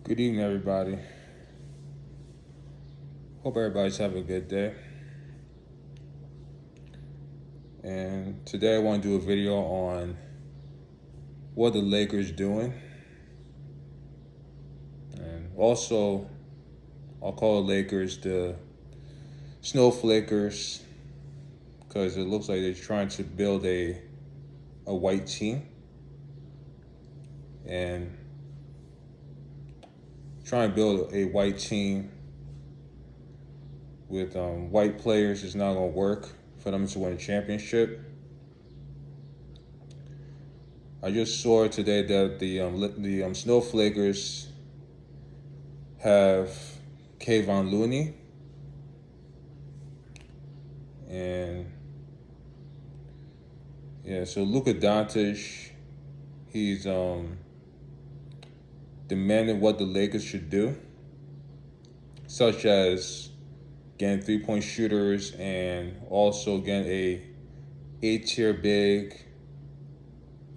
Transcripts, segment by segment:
Good evening, everybody. Hope everybody's having a good day. And today I want to do a video on what the Lakers doing. And also, I'll call the Lakers the Snowflakers because it looks like they're trying to build a white team. And trying to build a white team with white players is not going to work for them to win a championship. I just saw today that the Snowflakers have Kayvon Looney, and so Luka Doncic, he's demanding what the Lakers should do, such as getting 3-point shooters and also getting a 8-tier big.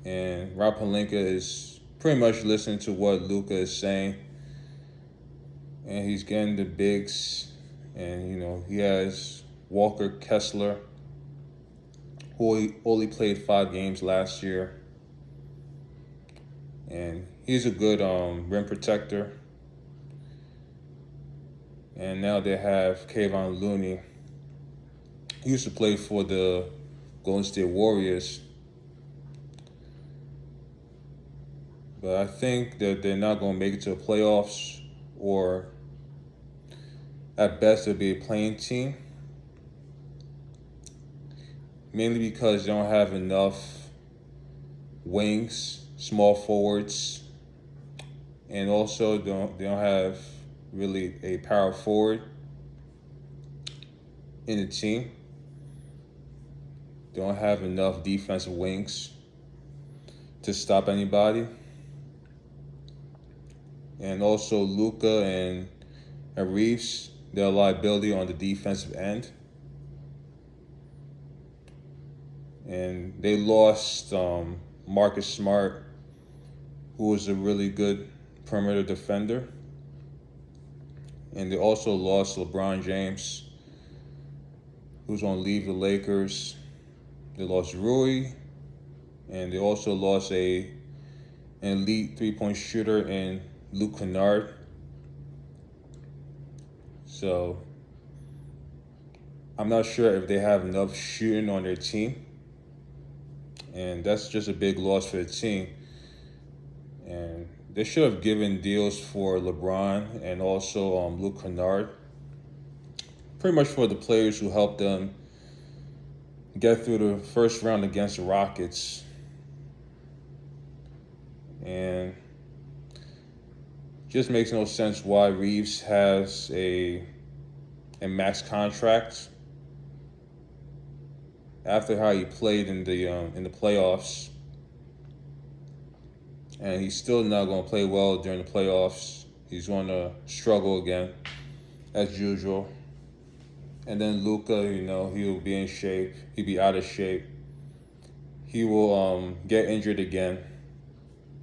And Rob Pelinka is pretty much listening to what Luka is saying, and he's getting the bigs. And he has Walker Kessler, who only played 5 games last year, and he's a good rim protector. And now they have Kayvon Looney. He used to play for the Golden State Warriors, but I think that they're not going to make it to the playoffs, or at best it'll be a playing team, mainly because they don't have enough wings, small forwards, and also they don't have really a power forward in the team. They don't have enough defensive wings to stop anybody. And also Luka and Reeves, they're a liability on the defensive end. And they lost Marcus Smart, who was a really good perimeter defender. And they also lost LeBron James, who's going to leave the Lakers. They lost Rui, and they also lost an elite 3-point shooter in Luke Kennard. So I'm not sure if they have enough shooting on their team, and that's just a big loss for the team. And they should have given deals for LeBron and also Luke Kennard, pretty much for the players who helped them get through the first round against the Rockets. And just makes no sense why Reeves has a max contract after how he played in the playoffs, and he's still not going to play well during the playoffs. He's going to struggle again, as usual. And then Luka, he'll be in shape. He'll be out of shape. He will get injured again,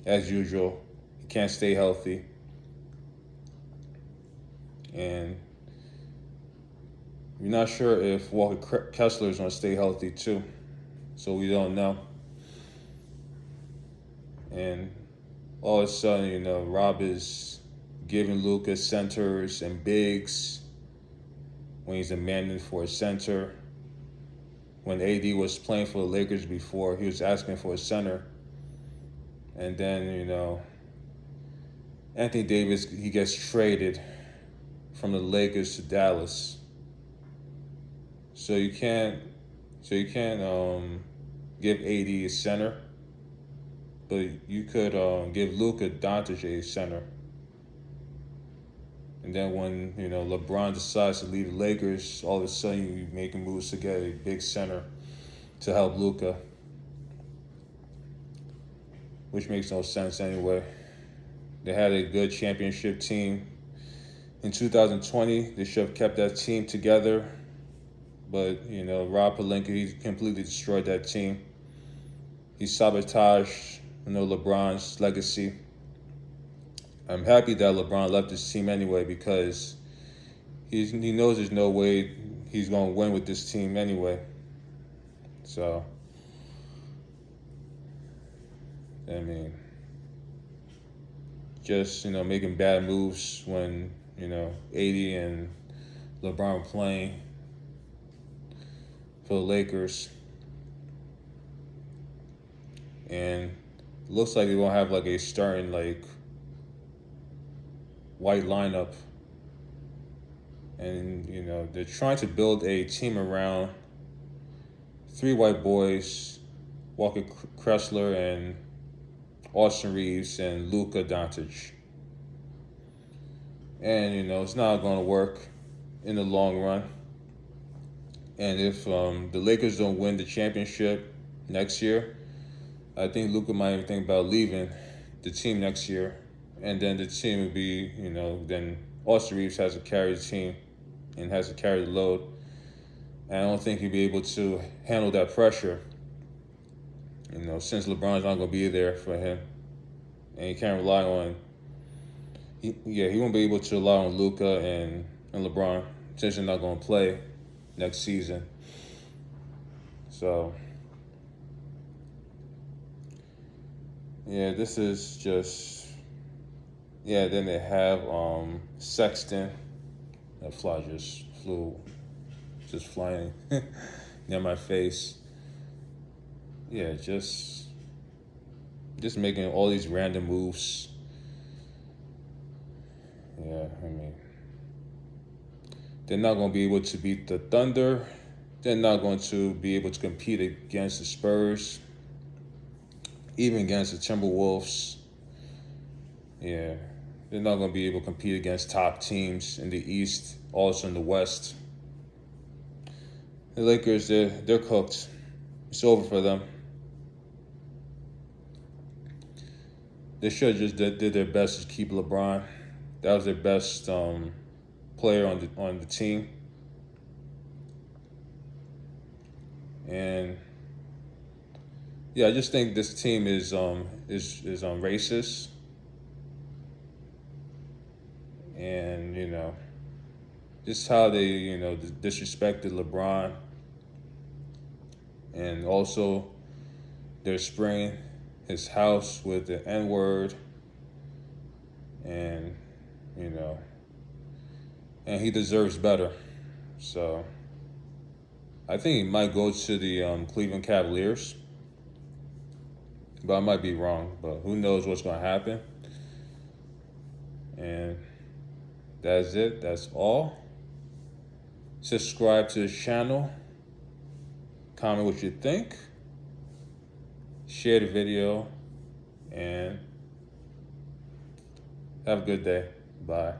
as usual. He can't stay healthy. And we're not sure if Walker Kessler is going to stay healthy too. So we don't know. And all of a sudden, Rob is giving Luka centers and bigs when he's demanding for a center. When AD was playing for the Lakers before, he was asking for a center. And then, Anthony Davis, he gets traded from the Lakers to Dallas. So you can't give AD a center, but you could give Luka Doncic a center. And then when LeBron decides to leave the Lakers, all of a sudden you're making moves to get a big center to help Luka, which makes no sense anyway. They had a good championship team in 2020. They should have kept that team together, but Rob Pelinka, he completely destroyed that team. He sabotaged LeBron's legacy. I'm happy that LeBron left this team anyway, because he knows there's no way he's going to win with this team anyway. So, I mean, just, making bad moves when, AD and LeBron playing for the Lakers. And it looks like they're going to have like a starting like white lineup. And, they're trying to build a team around 3 white boys, Walker Kessler and Austin Reeves and Luka Doncic. And, it's not going to work in the long run. And if the Lakers don't win the championship next year, I think Luka might even think about leaving the team next year. And then the team would be, then Austin Reeves has to carry the team and has to carry the load. And I don't think he'll be able to handle that pressure, since LeBron's not going to be there for him. And he can't rely on, he won't be able to rely on Luka and LeBron, since they're not going to play next season. So, yeah, this is just, then they have Sexton. That fly just just flying near my face. Yeah, just making all these random moves. Yeah, I mean, they're not going to be able to beat the Thunder. They're not going to be able to compete against the Spurs, even against the Timberwolves. Yeah, they're not going to be able to compete against top teams in the East, also in the West. The Lakers, they're cooked. It's over for them. They should have just did their best to keep LeBron. That was their best player on the team. And yeah, I just think this team is racist. And just how they disrespected LeBron. And also they're spraying his house with the N-word. And and he deserves better. So I think he might go to the Cleveland Cavaliers, but I might be wrong. But who knows what's going to happen? And that's it. That's all. Subscribe to the channel. Comment what you think. Share the video. And have a good day. Bye.